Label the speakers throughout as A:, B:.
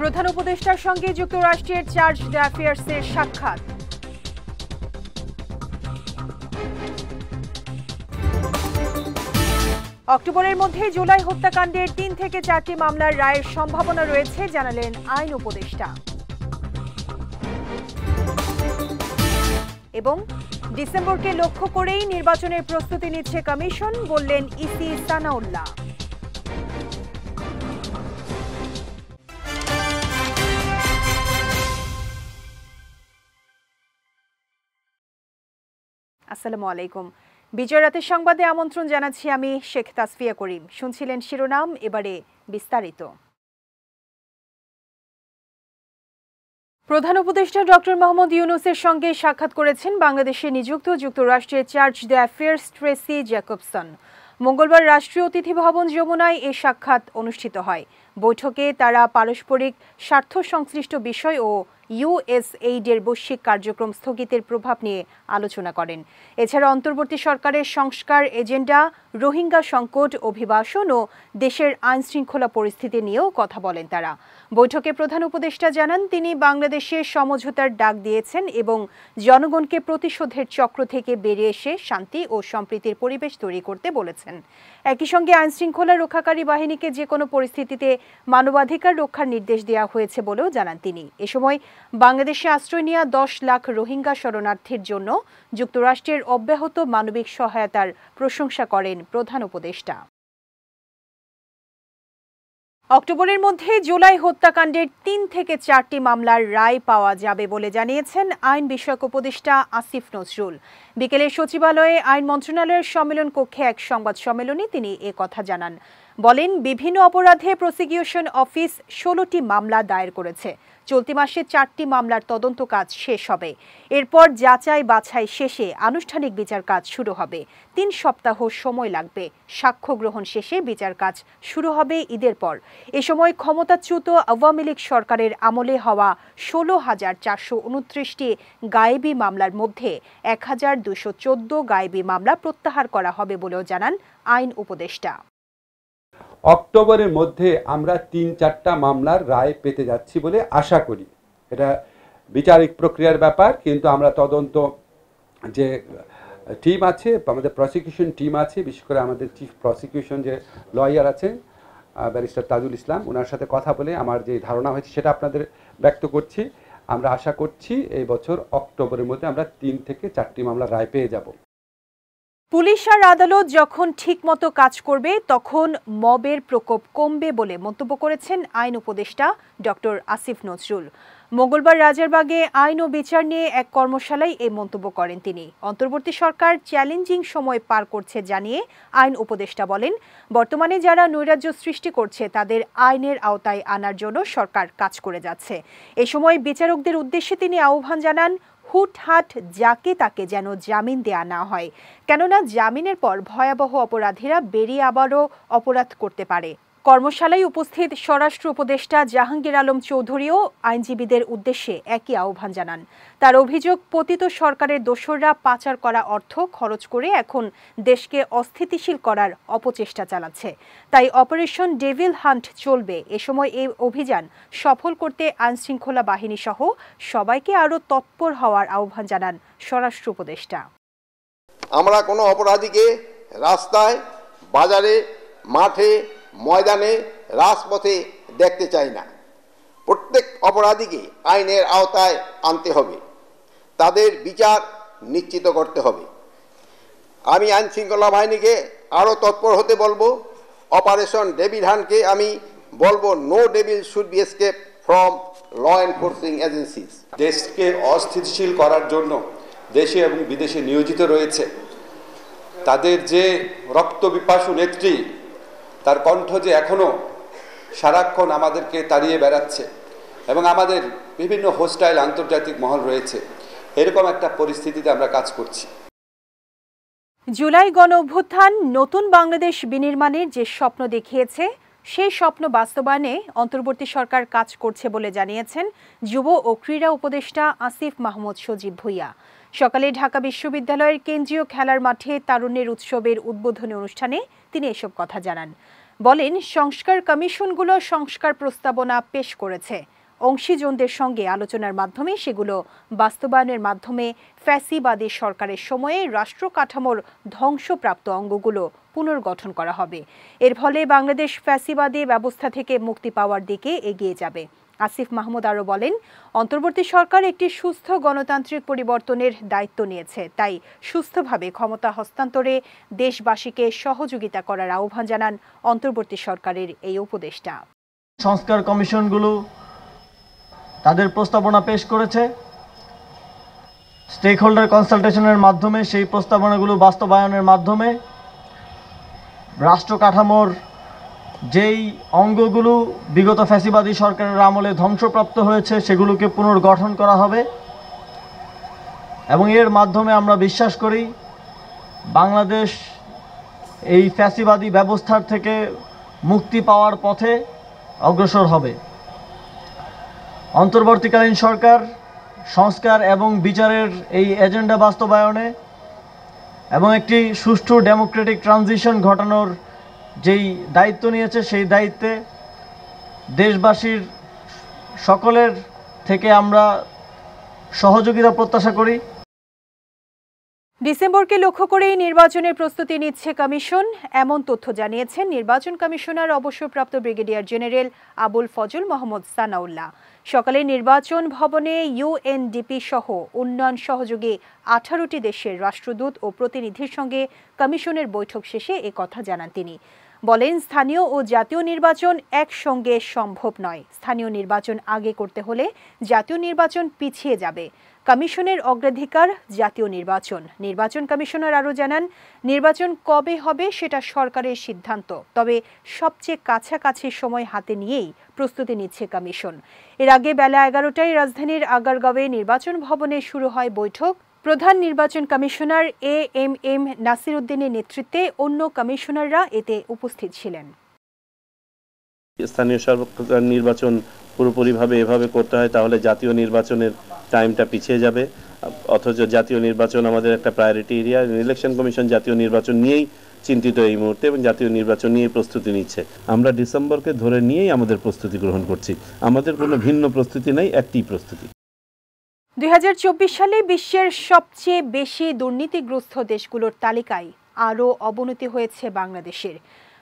A: প্রধান উপদেষ্টার সঙ্গে যুক্তরাষ্ট্রের চার্জ অ্যাফেয়ার্সের সাক্ষাৎ। অক্টোবরের মধ্যে জুলাই হত্যাকাণ্ডের 3 থেকে 4টি মামলার রায়ের সম্ভাবনা রয়েছে জানালেন আইন উপদেষ্টা। এবং ডিসেম্বরকে লক্ষ্য করেই নির্বাচনের প্রস্তুতি নিচ্ছে কমিশন বললেন ইসি সানাউল্লাহ। আসসালামু আলাইকুম। বিজয় রাতের সংবাদে আমন্ত্রণ জানাচ্ছি আমি শেখ তাসফিয়া করিম। শুনছিলেন শিরোনাম, এবারে বিস্তারিত। প্রধান উপদেষ্টা ডক্টর মোহাম্মদ ইউনূসের সঙ্গে সাক্ষাৎ করেছেন বাংলাদেশে নিযুক্ত যুক্তরাষ্ট্রের চার্জ অ্যাফেয়ার্স ট্রেসি জ্যাকবসন। মঙ্গলবার রাষ্ট্রীয় অতিথি ভবন যমুনায় এই সাক্ষাৎ অনুষ্ঠিত হয়। বৈঠকে তারা পারস্পরিক স্বার্থ সংশ্লিষ্ট বিষয় ও ইউএসএইডের বৈশ্বিক কার্যক্রম স্থগিতের প্রভাব নিয়ে আলোচনা করেন। এছাড়া অন্তর্বর্তী সরকারের সংস্কার এজেন্ডা, রোহিঙ্গা সংকট, অভিবাসন ও দেশের আইনশৃঙ্খলা পরিস্থিতি নিয়েও কথা বলেন তারা। বৈঠকে প্রধান উপদেষ্টা জানান, তিনি বাংলাদেশে সমঝোতার ডাক দিয়েছেন এবং জনগণকে প্রতিশোধের চক্র থেকে বেরিয়ে এসে শান্তি ও সম্প্রীতির পরিবেশ তৈরি করতে বলেছেন। একই সঙ্গে আইনশৃঙ্খলা রক্ষাকারী বাহিনীকে যে কোনো পরিস্থিতিতে মানবাধিকার রক্ষার নির্দেশ দেওয়া হয়েছে বলেও জানান তিনি। এ সময় বাংলাদেশে আশ্রয় নেওয়া 10 লাখ রোহিঙ্গা শরণার্থীর জন্য যুক্তরাষ্ট্রের অব্যাহত মানবিক সহায়তার প্রশংসা করেন প্রধান উপদেষ্টা। অক্টোবরের মধ্যে জুলাই হত্যাকাণ্ডের 3 থেকে 4টি মামলার রায় পাওয়া যাবে বলে জানিয়েছেন আইন বিষয়ক উপদেষ্টা আসিফ নজরুল। বিকেলে সচিবালয়ে আইন মন্ত্রণালয়ের সম্মেলন কক্ষে এক সংবাদ সম্মেলনে তিনি এ কথা জানান। বলেন, বিভিন্ন অপরাধে প্রসিকিউশন অফিস 16টি মামলা দায়ের করেছে। চলতি মাসে 4টি মামলার তদন্ত কাজ শেষ হবে। এরপর যাচাই বাছাই শেষে আনুষ্ঠানিক বিচার কাজ শুরু হবে। 3 সপ্তাহ সময় লাগবে। সাক্ষ্য গ্রহণ শেষে বিচার কাজ শুরু হবে ঈদের পর। এ সময় ক্ষমতাচ্যুত আওয়ামী লীগ সরকারের আমলে হওয়া 16,429টি গায়েবী মামলার মধ্যে 1,214 গায়েবী মামলা প্রত্যাহার করা হবে বলেও জানান আইন উপদেষ্টা।
B: অক্টোবরের মধ্যে আমরা 3-4টা মামলার রায় পেতে যাচ্ছি বলে আশা করি। এটা বিচারিক প্রক্রিয়ার ব্যাপার, কিন্তু আমরা তদন্ত যে টিম আছে, আমাদের প্রসিকিউশন টিম আছে, বিশেষ করে আমাদের চিফ প্রসিকিউশন যে লয়ার আছেন ব্যারিস্টার তাজুল ইসলাম, ওনার সাথে কথা বলে আমার যে ধারণা হয়েছে সেটা আপনাদের ব্যক্ত করছি। আমরা আশা করছি এই বছর অক্টোবরের মধ্যে আমরা 3 থেকে 4টি মামলার রায় পেয়ে যাব।
A: পুলিশ আর আদালত যখন ঠিকমতো কাজ করবে তখন মবের প্রকোপ কমবে বলে মন্তব্য করেছেন আইন উপদেষ্টা ডক্টর আসিফ নজরুল। মঙ্গলবার রাজারবাগে আইন ও বিচার নিয়ে এক কর্মশালায় এই মন্তব্য করেন তিনি। অন্তর্বর্তী সরকার চ্যালেঞ্জিং সময় পার করছে জানিয়ে আইন উপদেষ্টা বলেন, বর্তমানে যারা নৈরাজ্য সৃষ্টি করছে তাদের আইনের আওতায় আনার জন্য সরকার কাজ করে যাচ্ছে। এ সময় বিচারকদের উদ্দেশ্যে তিনি আহ্বান জানান, হুটহাট যাকে তাকে যেন জামিন দেয়া না হয়, কেননা জামিনের পর ভয়াবহ অপরাধীরা বেরিয়ে আবারও অপরাধ করতে পারে। কর্মশালায় উপস্থিত স্বরাষ্ট্র উপদেষ্টা জাহাঙ্গীর আলম চৌধুরীও আইনজীবীদের উদ্দেশ্যে একই আহ্বান জানান। তার অভিযোগ, পতিত সরকারের দোসররা পাচার করা অর্থ খরচ করে এখন দেশকে অস্থিতিশীল করার অপচেষ্টা চালাচ্ছে। তাই অপারেশন ডেভিল হান্ট চলবে। এ সময় এই অভিযান সফল করতে আইনশৃঙ্খলা বাহিনী সহ সবাইকে আরও তৎপর হওয়ার আহ্বান জানান স্বরাষ্ট্র উপদেষ্টা।
C: আমরা কোনো অপরাধীকে রাস্তায়, বাজারে, মাঠে, ময়দানে, রাজপথে দেখতে চাই না। প্রত্যেক অপরাধীকে আইনের আওতায় আনতে হবে, তাদের বিচার নিশ্চিত করতে হবে। আমি আইন শৃঙ্খলা বাহিনীকে আরও তৎপর হতে বলবো। অপারেশন ডেভিল হান্টকে আমি বলবো, no devil should be escape from law enforcing agencies.
B: দেশকে অস্থিতিশীল করার জন্য দেশে এবং বিদেশে নিয়োজিত রয়েছে তাদের যে রক্তপিপাসু নেত্রী, তার কণ্ঠ যে এখনও সারাক্ষণ আমাদেরকে তাড়িয়ে বেড়াচ্ছে এবং আমাদের বিভিন্ন হোস্টাইল আন্তর্জাতিক মহল রয়েছে, এরকম একটা পরিস্থিতিতে আমরা কাজ করছি।
A: জুলাই গণ অভ্যুত্থান নতুন বাংলাদেশ বিনির্মাণের যে স্বপ্ন দেখিয়েছে, সেই স্বপ্ন বাস্তবায়নে অন্তর্বর্তী সরকার কাজ করছে বলে জানিয়েছেন যুব ও ক্রীড়া উপদেষ্টা আসিফ মাহমুদ সজীব ভুইয়া। সকালে ঢাকা বিশ্ববিদ্যালয়ের কেন্দ্রীয় খেলার মাঠে তারুণ্যের উৎসবের উদ্বোধনী অনুষ্ঠানে তিনি এসব কথা জানান। বলেন, সংস্কার কমিশনগুলো সংস্কার প্রস্তাবনা পেশ করেছে। অংশীজনদের সঙ্গে আলোচনার মাধ্যমে সেগুলো বাস্তবায়নের মাধ্যমে ফ্যাসিবাদী সরকারের সময়ে রাষ্ট্র কাঠামোর ধ্বংসপ্রাপ্ত অঙ্গগুলো পুনর্গঠন করা হবে। এর ফলে বাংলাদেশ ফ্যাসিবাদী ব্যবস্থা থেকে মুক্তি পাওয়ার দিকে এগিয়ে যাবে। আসিফ মাহমুদ আরও বলেন, অন্তর্বর্তী সরকার একটি সুস্থ গণতান্ত্রিক পরিবর্তনের দায়িত্ব নিয়েছে, তাই সুস্থভাবে ক্ষমতা হস্তান্তরে দেশবাসীকে সহযোগিতা করার আহ্বান জানান অন্তর্বর্তী সরকারের এই উপদেষ্টা।
D: সংস্কার কমিশনগুলো তাদের প্রস্তাবনা পেশ করেছে, স্টেক হোল্ডার কনসালটেশনের মাধ্যমে সেই প্রস্তাবনাগুলো বাস্তবায়নের মাধ্যমে রাষ্ট্র কাঠামোর যেই অঙ্গগুলো বিগত ফ্যাসিবাদী সরকারের আমলে ধ্বংসপ্রাপ্ত হয়েছে সেগুলোকে পুনর্গঠন করা হবে। এবং এর মাধ্যমে আমরা বিশ্বাস করি বাংলাদেশ এই ফ্যাসিবাদী ব্যবস্থার থেকে মুক্তি পাওয়ার পথে অগ্রসর হবে। অন্তর্বর্তীকালীন সরকার সংস্কার এবং বিচারের এই এজেন্ডা বাস্তবায়নে এবং একটি সুষ্ঠু ডেমোক্রেটিক ট্রানজিশন ঘটানোর যেই দায়িত্ব নিয়েছে সেই দায়িত্বে দেশবাসীর সকলের থেকে আমরা সহযোগিতা প্রত্যাশা করি।
A: ডিসেম্বরকে লক্ষ্য করেই নির্বাচনের প্রস্তুতি নিচ্ছে কমিশন, এমন তথ্য জানিয়েছেন নির্বাচন কমিশনার অবসরপ্রাপ্ত ব্রিগেডিয়ার জেনারেল আবুল ফজল মোহাম্মদ সানাউল্লাহ। সকালে নির্বাচন ভবনে ইউএনডিপি সহ উন্নয়ন সহযোগী 18টি দেশের রাষ্ট্রদূত ও প্রতিনিধির সঙ্গে কমিশনের বৈঠক শেষে এ কথা জানান তিনি। বলেন, স্থানীয় ও জাতীয় নির্বাচন একসঙ্গে সম্ভব নয়। স্থানীয় নির্বাচন আগে করতে হলে জাতীয় নির্বাচন পিছিয়ে যাবে। কমিশনের অগ্রাধিকার জাতীয় নির্বাচন। নির্বাচন কমিশনার আরও জানান, নির্বাচন কবে হবে সেটা সরকারের সিদ্ধান্ত, তবে সবচেয়ে কাছাকাছি সময় হাতে নিয়েই প্রস্তুতি নিচ্ছে কমিশন। এর আগে বেলা 11টায় রাজধানীর আগারগাঁওয়ে নির্বাচন ভবনে শুরু হয় বৈঠক। প্রধান নির্বাচন কমিশনার এএমএম নাসির উদ্দিনের নেতৃত্বে অন্য কমিশনাররা এতে উপস্থিত ছিলেন।
E: স্থানীয় সরকার নির্বাচন পুরোপুরিভাবে এভাবে করতে হয় তাহলে জাতীয় নির্বাচনের টাইমটা পিছিয়ে যাবে, অথচ জাতীয় নির্বাচন আমাদের একটা প্রায়োরিটি এরিয়া। ইলেকশন কমিশন জাতীয় নির্বাচন নিয়েই চিন্তিত এই মুহূর্তে এবং জাতীয় নির্বাচন নিয়ে প্রস্তুতি নিচ্ছে। আমরা ডিসেম্বরকে ধরে নিয়েই আমাদের প্রস্তুতি গ্রহণ করছি, আমাদের কোনো ভিন্ন প্রস্তুতি নেই, একটি প্রস্তুতি।
A: 2024 সালে বিশ্বের সবচেয়ে বেশি দুর্নীতিগ্রস্ত দেশগুলোর তালিকায় আরও অবনতি হয়েছে বাংলাদেশের।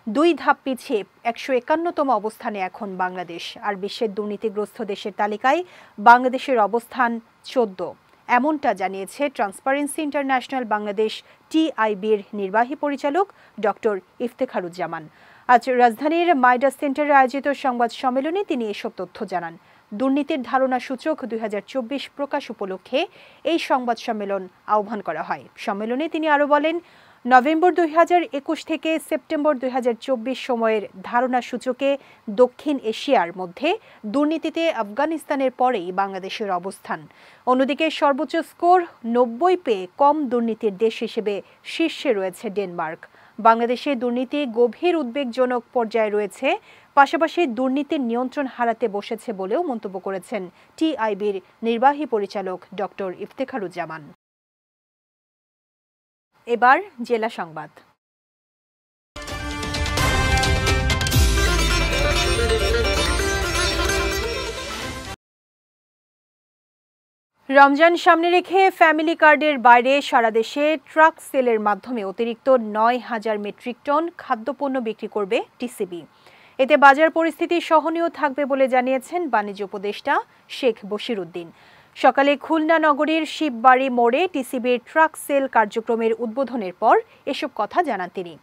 A: 2 ধাপ পিছিয়ে 151তম অবস্থানে এখন বাংলাদেশ। আর বিশ্বের দুর্নীতিগ্রস্ত দেশের তালিকায় বাংলাদেশের অবস্থান 14। এমনটা জানিয়েছে ট্রান্সপারেন্সি ইন্টারন্যাশনাল বাংলাদেশ টিআইবির নির্বাহী পরিচালক ডক্টর ইফতেখারুজ্জামান। আজ রাজধানীর মাইডাস সেন্টারে আয়োজিত সংবাদ সম্মেলনে তিনি এসব তথ্য জানান। দুর্নীতির ধারণা সূচক 2024 প্রকাশ উপলক্ষে এই সংবাদ সম্মেলন আহ্বান করা হয়। সম্মেলনে তিনি আরও বলেন, নভেম্বর 2021 থেকে সেপ্টেম্বর 2024 সময়ের ধারণা সূচকে দক্ষিণ এশিয়ার মধ্যে দুর্নীতিতে আফগানিস্তানের পরেই বাংলাদেশের অবস্থান। অন্যদিকে সর্বোচ্চ স্কোর 90 পেয়ে কম দুর্নীতির দেশ হিসেবে শীর্ষে রয়েছে ডেনমার্ক। বাংলাদেশে দুর্নীতি গভীর উদ্বেগজনক পর্যায়ে রয়েছে, পাশাপাশি দুর্নীতির নিয়ন্ত্রণ হারাতে বসেছে বলেও মন্তব্য করেছেন টিআইবির নির্বাহী পরিচালক ডক্টর ইফতেখারুজ্জামান। এবার জেলা সংবাদ। রমজান সামনে রেখে ফ্যামিলি কার্ডের বাইরে সারা দেশে ট্রাক সেলের মাধ্যমে অতিরিক্ত 9,000 মেট্রিক টন খাদ্যপণ্য বিক্রি করবে টিসিবি। এতে বাজার পরিস্থিতি সহনীয় থাকবে বলে জানিয়েছেন বাণিজ্য উপদেষ্টা শেখ বশির উদ্দিন। সকালে খুলনা নগরীর শিববাড়ি মোড়ে টিসিবির ট্রাক সেল কার্যক্রমের উদ্বোধনের পর এসব কথা জানান তিনি।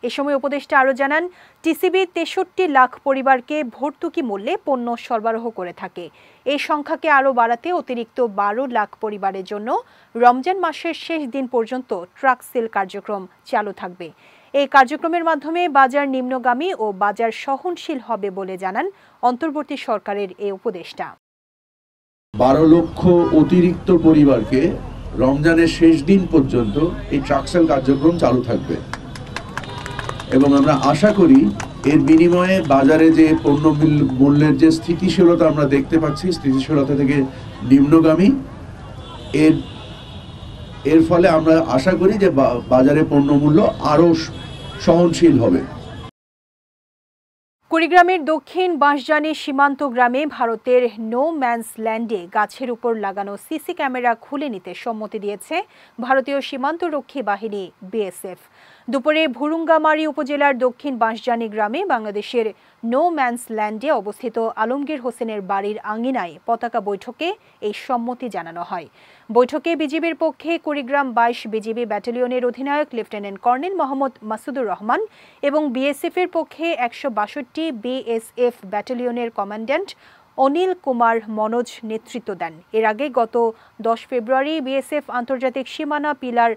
A: এ সময় উপদেষ্টা আরও জানান, টিসিবি 63 লাখ পরিবারকে ভর্তুকি মূল্যে পণ্য সরবরাহ করে থাকে। এই সংখ্যাকে আরও বাড়াতে অতিরিক্ত 12 লাখ পরিবারের জন্য রমজান মাসের শেষ দিন পর্যন্ত ট্রাক সেল কার্যক্রম চালু থাকবে। এই কার্যক্রমের মাধ্যমে বাজার নিম্নগামী ও বাজার সহনশীল হবে বলে জানান অন্তর্বর্তী সরকারের এই উপদেষ্টা।
F: 12 লক্ষ অতিরিক্ত পরিবারকে রমজানের শেষ দিন পর্যন্ত এই ট্রাক সেল কার্যক্রম চালু থাকবে এবং আমরা আশা করি এর বিনিময়ে বাজারে যে পণ্য মূল্যের যে স্থিতিশীলতা আমরা দেখতে পাচ্ছি, স্থিতিশীলতা থেকে নিম্নগামী, এর ফলে আমরা আশা করি যে বাজারে পণ্য মূল্য আরও সহনশীল হবে।
A: কুড়িগ্রামের দক্ষিণ বাঁশজানি সীমান্ত গ্রামে ভারতের নো ম্যানস ল্যান্ডে গাছের উপর লাগানো সিসি ক্যামেরা খুলে নিতে সম্মতি দিয়েছে ভারতীয় সীমান্তরক্ষী বাহিনী বিএসএফ। দুপুরে ভুরুঙ্গামারী উপজেলার দক্ষিণ বাঁশজানি গ্রামে বাংলাদেশের নো ম্যানস ল্যান্ডে অবস্থিত আলমগীর হোসেনের বাড়ির আঙিনায় পতাকা বৈঠকে এই সম্মতি জানানো হয়। বৈঠকে বিজিবির পক্ষে কুড়িগ্রাম ২২ বিজিবি ব্যাটালিয়নের অধিনায়ক লেফটেন্যান্ট কর্নেল মোহাম্মদ মাসুদুর রহমান এবং বিএসএফের পক্ষে ১৬২ বিএসএফ ব্যাটালিয়নের কমান্ড্যান্ট অনিল কুমার মনোজ নেতৃত্ব দেন। এর আগে গত ১০ ফেব্রুয়ারি বিএসএফ আন্তর্জাতিক সীমানা পিলার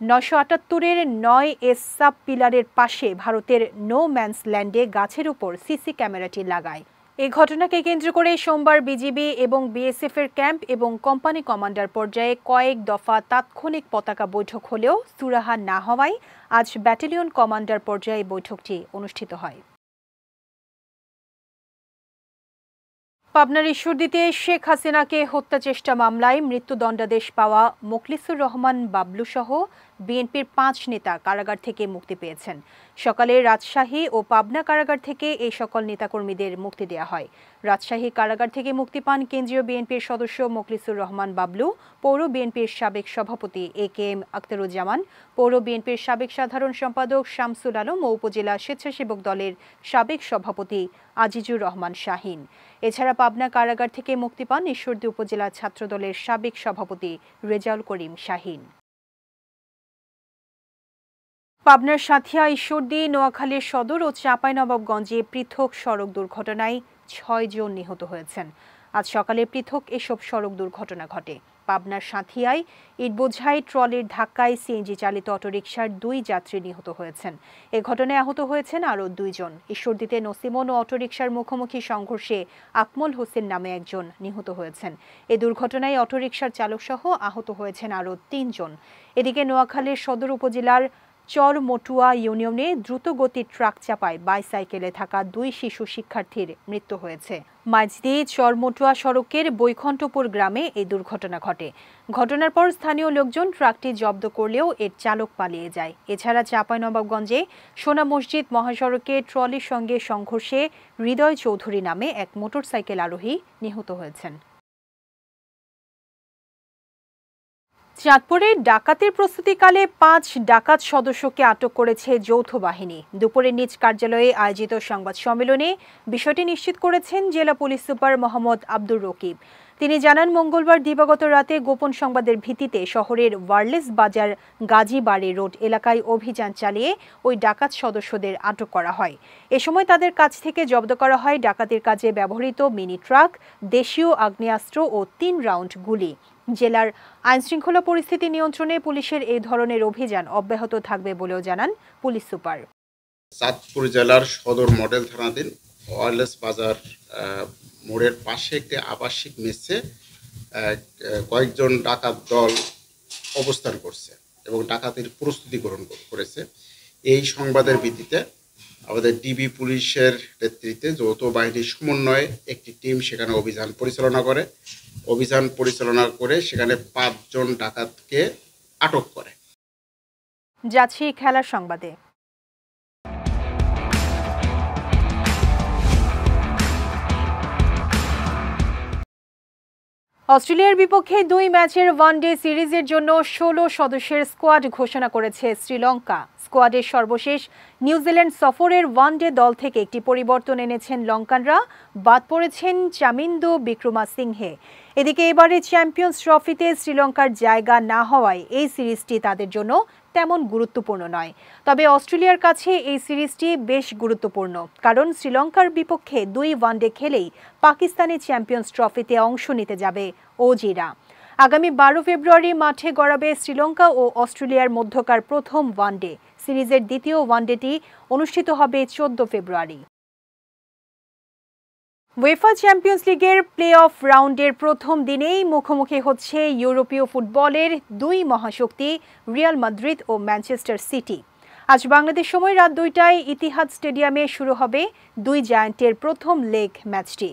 A: ৯৭৮-এর ৯ সাব পিলারের পাশে ভারতের নো ম্যানস ল্যান্ডে গাছের উপর সিসি ক্যামেরাটি লাগায়। এই ঘটনাকে কেন্দ্র করে সোমবার বিজিবি এবং বিএসএফের ক্যাম্প এবং কোম্পানি কমান্ডার পর্যায়ে কয়েক দফা তাৎক্ষণিক পতাকা বৈঠক হলেও সুরাহা না হওয়ায় আজ ব্যাটালিয়ন কমান্ডার পর্যায়ে বৈঠকটি অনুষ্ঠিত হয়। পাবনার ঈশ্বরদীতে শেখ হাসিনাকে হত্যা চেষ্টা মামলায় মৃত্যুদণ্ডাদেশ পাওয়া মোখলিসুর রহমান বাবলু সহ বিএনপির ৫ নেতা কারাগার থেকে মুক্তি পেয়েছেন। সকালে রাজশাহী ও পাবনা কারাগার থেকে এই সকল নেতাকর্মীদের মুক্তি দেওয়া হয়। রাজশাহী কারাগার থেকে মুক্তি পান কেন্দ্রীয় বিএনপির সদস্য মোখলিসুর রহমান বাবলু, পৌর বিএনপির সাবেক সভাপতি একেএম আখতারুজ্জামান, পৌর বিএনপির সাবেক সাধারণ সম্পাদক শামসুল আলম ও উপজেলা স্বেচ্ছাসেবক দলের সাবেক সভাপতি আজিজুর রহমান শাহিন। এছাড়া পাবনা কারাগার থেকে মুক্তি পান ঈশ্বরদী উপজেলা ছাত্রদলের সাবেক সভাপতি রেজাউল করিম শাহিন। পাবনার সাঁথিয়া, ঈশ্বরদী, নোয়াখালীর সদর ও চাঁপাইনবাবগঞ্জে পৃথক সড়ক দুর্ঘটনায় ৬ জন নিহত হয়েছেন। আজ সকালে পৃথক এসব সড়ক দুর্ঘটনা ঘটে। পাবনার সাঁথিয়ায় ইটবোঝাই ট্রলির ধাক্কায় সিএনজি চালিত অটোরিকশার ২ যাত্রী নিহত হয়েছেন। এ ঘটনায় আহত হয়েছেন আরও ২ জন। ঈশ্বরদীতে নসিমন ও অটোরিকশার মুখোমুখি সংঘর্ষে আকমল হোসেন নামে একজন নিহত হয়েছেন। এ দুর্ঘটনায় অটোরিকশার চালকসহ আহত হয়েছেন আরও ৩ জন। এদিকে নোয়াখালীর সদর উপজেলার চরমটুয়া ইউনিয়নে দ্রুতগতির ট্রাক চাপায় বাইসাইকেলে থাকা ২ শিশু শিক্ষার্থীর মৃত্যু হয়েছে। মাঝদি চরমটুয়া সড়কের বৈকুণ্ঠপুর গ্রামে এই দুর্ঘটনা ঘটে। ঘটনার পর স্থানীয় লোকজন ট্রাকটি জব্দ করলেও এর চালক পালিয়ে যায়। এছাড়া চাঁপাইনবাবগঞ্জে সোনা মসজিদ মহাসড়কে ট্রলির সঙ্গে সংঘর্ষে হৃদয় চৌধুরী নামে এক মোটরসাইকেল আরোহী নিহত হয়েছেন। চাঁদপুরে ডাকাতির প্রস্তুতিকালে ৫ ডাকাত সদস্যকে আটক করেছে যৌথ বাহিনী। দুপুরে নিজ কার্যালয়ে আয়োজিত সংবাদ সম্মেলনে বিষয়টি নিশ্চিত করেছেন জেলা পুলিশ সুপার মোহাম্মদ আব্দুর রকিব। তিনি জানান, মঙ্গলবার দিবাগত রাতে গোপন সংবাদের ভিত্তিতে শহরের ওয়ারলেস বাজার গাজীবাড়ি রোড এলাকায় অভিযান চালিয়ে ওই ডাকাত সদস্যদের আটক করা হয়। এ সময় তাদের কাছ থেকে জব্দ করা হয় ডাকাতির কাজে ব্যবহৃত মিনি ট্রাক, দেশীয় আগ্নেয়াস্ত্র ও ৩ রাউন্ড গুলি। জেলার আইনশৃঙ্খলা পরিস্থিতি নিয়ন্ত্রণে পুলিশের এই ধরনের অভিযান অব্যাহত থাকবে বলেও জানান পুলিশ সুপার।
G: চাঁদপুর জেলার সদর মডেল থানাধীন ওয়ারলেস বাজার মোড়ের পাশে একটি আবাসিক মেসে কয়েকজন ডাকাত দল অবস্থান করছে এবং ডাকাতির প্রস্তুতি গ্রহণ করেছে। এই সংবাদের ভিত্তিতে আমাদের ডিবি পুলিশের নেতৃত্বে যৌথ বাহিনীর সমন্বয়ে একটি টিম সেখানে অভিযান পরিচালনা করে সেখানে ৫ জন ডাকাতকে আটক করে।
A: যাচ্ছি খেলার সংবাদে। অস্ট্রেলিয়ার বিপক্ষে ২ ম্যাচের ওয়ানডে সিরিজের জন্য ১৬ সদস্যের স্কোয়াড ঘোষণা করেছে শ্রীলঙ্কা। স্কোয়াডের সর্বশেষ নিউজিল্যান্ড সফরের ওয়ানডে দল থেকে একটি পরিবর্তন এনেছেন লঙ্কানরা। বাদ পড়েছেন চামিন্দু বিক্রমাসিংহে। এদিকে এবারে চ্যাম্পিয়ন্স ট্রফিতে শ্রীলঙ্কার জায়গা না হওয়ায় এই সিরিজটি তাদের জন্য তেমন গুরুত্বপূর্ণ নয়। তবে অস্ট্রেলিয়ার কাছে এই সিরিজটি বেশ গুরুত্বপূর্ণ, কারণ শ্রীলঙ্কার বিপক্ষে ২ ওয়ানডে খেলেই পাকিস্তানি চ্যাম্পিয়ন্স ট্রফিতে অংশ নিতে যাবে অজিরা। আগামী ১২ ফেব্রুয়ারি মাঠে গড়াবে শ্রীলঙ্কা ও অস্ট্রেলিয়ার মধ্যকার প্রথম ওয়ানডে। সিরিজের দ্বিতীয় ওয়ানডেটি অনুষ্ঠিত হবে ১৪ ফেব্রুয়ারি। উয়েফা চ্যাম্পিয়ন্স লিগের প্লে অফ রাউন্ডের প্রথম দিনেই মুখোমুখি হচ্ছে ইউরোপীয় ফুটবলের ২ মহাশক্তি রিয়াল মাদ্রিদ ও ম্যানচেস্টার সিটি। আজ বাংলাদেশ সময় রাত ২টায় ইতিহাদ স্টেডিয়ামে শুরু হবে ২ জায়ান্টের প্রথম লেগ ম্যাচটি।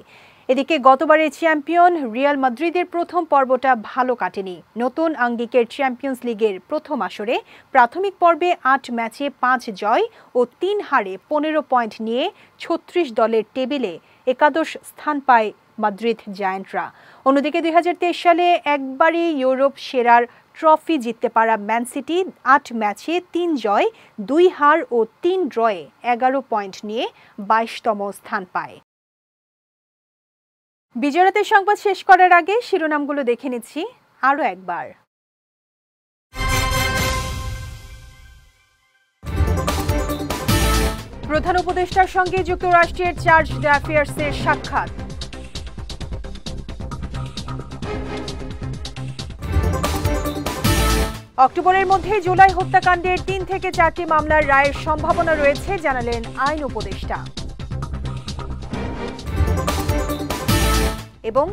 A: এদিকে গতবারের চ্যাম্পিয়ন রিয়াল মাদ্রিদের প্রথম পর্বটা ভালো কাটেনি। নতুন আঙ্গিকের চ্যাম্পিয়ন্স লিগের প্রথম আসরে প্রাথমিক পর্বে ৮ ম্যাচে ৫ জয় ও ৩ হারে ১৫ পয়েন্ট নিয়ে ৩৬ দলের টেবিলে একাদশ স্থান পায় মাদ্রিদ জায়ান্টরা। অন্যদিকে ২০২৩ সালে একবারই ইউরোপ সেরার ট্রফি জিততে পারা ম্যান সিটি ৮ ম্যাচে ৩ জয় ২ হার ও ৩ ড্রয়ে ১১ পয়েন্ট নিয়ে ২২তম স্থান পায়। বিজয়রাতের সংবাদ শেষ করার আগে শিরোনামগুলো দেখে নিচ্ছি আরও একবার। প্রধান উপদেষ্টার সঙ্গে যুক্তরাষ্ট্রের চার্জ d'affaires-এর সাক্ষাৎ। অক্টোবরের মধ্যে জুলাই হত্যাকাণ্ডের ৩ থেকে ৪টি মামলার রায়ের সম্ভাবনা রয়েছে জানালেন আইন উপদেষ্টা। এবং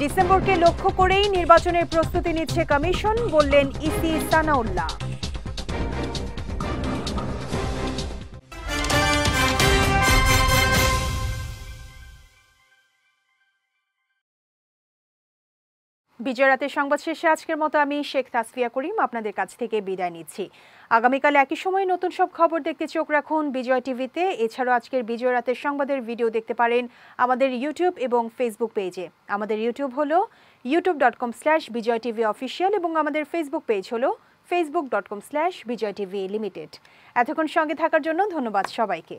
A: ডিসেম্বরকে লক্ষ্য করেই নির্বাচনের প্রস্তুতি নিচ্ছে কমিশন, বললেন ইসি সানাউল্লাহ। বিজয়রাতের সংবাদ শেষে আজকের মতো আমি শেখ তাসফিয়া করিম আপনাদের কাছ থেকে বিদায় নিচ্ছি। আগামীকাল একই সময় নতুন সব খবর দেখতে চোখ রাখুন বিজয় টিভিতে। এছাড়াও আজকের বিজয়রাতের সংবাদের ভিডিও দেখতে পারেন আমাদের ইউটিউব এবং ফেসবুক পেজে। আমাদের ইউটিউব হলো youtube.com/BijayTVOfficial এবং আমাদের ফেসবুক পেজ হলো facebook.com/BijayTVLimited। এতক্ষণ সঙ্গে থাকার জন্য ধন্যবাদ সবাইকে।